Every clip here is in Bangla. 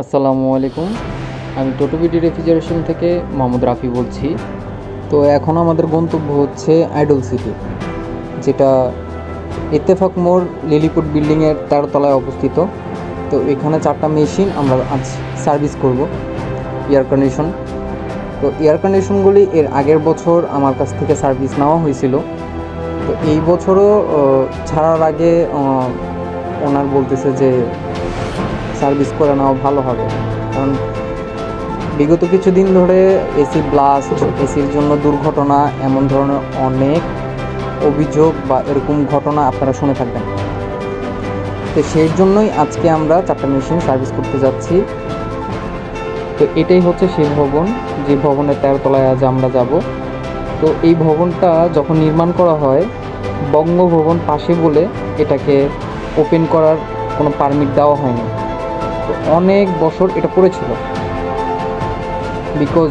আসসালামু আলাইকুম। আমি টোটোবিডি রেফ্রিজারেশন থেকে মোহাম্মদ রাফি বলছি। তো এখন আমাদের গন্তব্য হচ্ছে আইডল সিটি, যেটা ইত্তেফাক মোড় লিলিপুট বিল্ডিংয়ের 13 তলায় অবস্থিত। তো এখানে 4টা মেশিন আমরা আজ সার্ভিস করব, এয়ার কন্ডিশন। তো এয়ার কন্ডিশনগুলি এর আগের বছর আমার কাছ থেকে সার্ভিস নেওয়া হয়েছিল। তো এই বছরও ছাড়ার আগে ওনার বলতেছে যে সার্ভিস করে নেওয়া ভালো হবে, কারণ বিগত কিছুদিন ধরে এসি ব্লাস্ট, এসির জন্য দুর্ঘটনা, এমন ধরনের অনেক অভিযোগ বা এরকম ঘটনা আপনারা শুনে থাকবেন। তো সেই জন্যই আজকে আমরা 4টা মেশিন সার্ভিস করতে যাচ্ছি। তো এটাই হচ্ছে সেই ভবন, যে ভবনের 13 তলায় আজ আমরা যাব। তো এই ভবনটা যখন নির্মাণ করা হয়, বঙ্গভবন পাশে বলে এটাকে ওপেন করার কোনো পারমিট দেওয়া হয়নি। তো অনেক বছর এটা পড়েছিল, বিকজ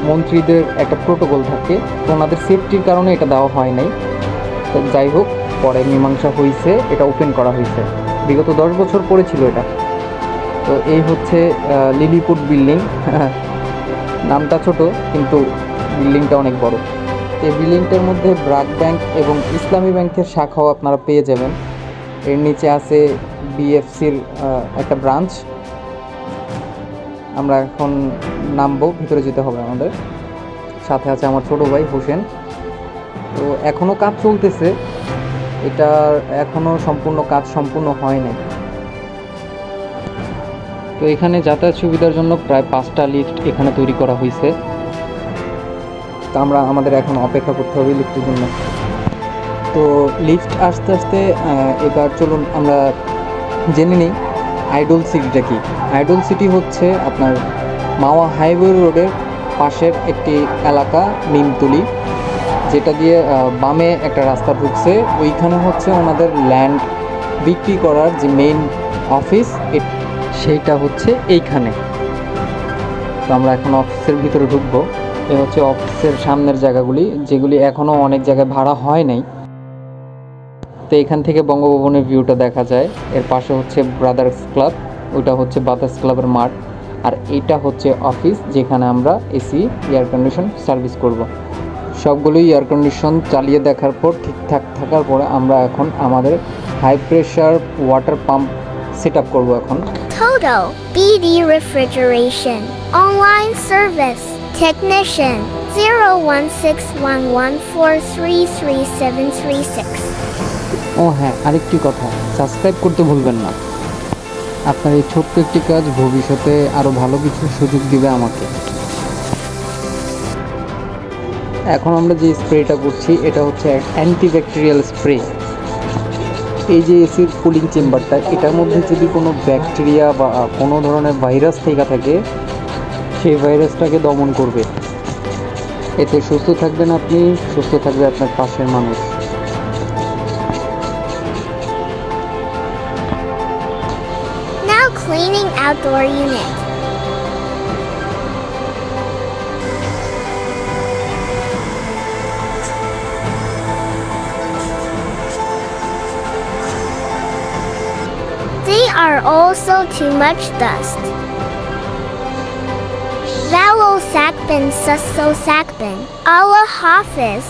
মন্ত্রীদের একটা প্রোটোকল থাকে, তো ওনাদের সেফটির কারণে এটা দেওয়া হয় নাই। তো যাই হোক, পরে মীমাংসা হয়েছে, এটা ওপেন করা হয়েছে। বিগত 10 বছর পড়েছিল এটা। তো এই হচ্ছে লিলিপুট বিল্ডিং। নামটা ছোট কিন্তু বিল্ডিংটা অনেক বড়। এই বিল্ডিংটার মধ্যে ব্রাক ব্যাংক এবং ইসলামী ব্যাংকের শাখাও আপনারা পেয়ে যাবেন। এর নিচে আছে বিএফসির একটা ব্রাঞ্চ। আমরা এখন নামবো, ভিতরে যেতে হবে আমাদের। সাথে আছে আমার ছোট ভাই হোসেন। তো এখনও কাজ চলতেছে, এটার এখনও সম্পূর্ণ কাজ সম্পূর্ণ হয় নাই। তো এখানে যাতায়াত সুবিধার জন্য প্রায় 5টা লিফট এখানে তৈরি করা হয়েছে। তো আমাদের এখন অপেক্ষা করতে হবে লিফটের জন্য। তো লিফট আসতে আসতে এবার চলুন আমরা জেনে নিই আইডল সিটিটা কি। আইডল সিটি হচ্ছে আপনার মাওয়া হাইওয়ে রোডের পাশের একটি এলাকা, নিমতলি, যেটা দিয়ে বামে একটা রাস্তা ঢুকছে। ওইখানে হচ্ছে ওনাদের ল্যান্ড বিক্রি করার যে মেইন অফিস, সেইটা হচ্ছে এইখানে। তো আমরা এখন অফিসের ভিতরে ঢুকবো। এ হচ্ছে অফিসের সামনের জায়গাগুলি, যেগুলি এখনও অনেক জায়গায় ভাড়া হয় নাই। তো এখান থেকে বঙ্গভবনের ভিউটা দেখা যায়। এর পাশে হচ্ছে ব্রাদার্স ক্লাব, ওইটা হচ্ছে বাতাস ক্লাবের মাঠ। আর এইটা হচ্ছে অফিস, যেখানে আমরা এসি এয়ার কন্ডিশন সার্ভিস করব। সবগুলোই এয়ার কন্ডিশন চালিয়ে দেখার পর ঠিকঠাক থাকার পরে আমরা এখন আমাদের high pressure water pump set up করবো এখন। Toto BD Refrigeration Online Service Technician 01611433736। ও হ্যাঁ, আরেকটি কথা, সাবস্ক্রাইব করতে ভুলবেন না। আপনার এই ছোট্ট একটি কাজ ভবিষ্যতে আরও ভালো কিছু সুযোগ দিবে আমাকে। এখন আমরা যে স্প্রেটা করছি, এটা হচ্ছে অ্যান্টিব্যাকটেরিয়াল স্প্রে। এই যে এসির কুলিং চেম্বারটা, এটার মধ্যে যদি কোনো ব্যাকটেরিয়া বা কোনো ধরনের ভাইরাস থেকে থাকে, সেই ভাইরাসটাকে দমন করবে। এতে সুস্থ থাকবেন আপনি, সুস্থ থাকবে আপনার পাশের মানুষ। Now cleaning outdoor unit. They are also too much dust. Valo Sakbin Susso Sakbin Allah Hafiz.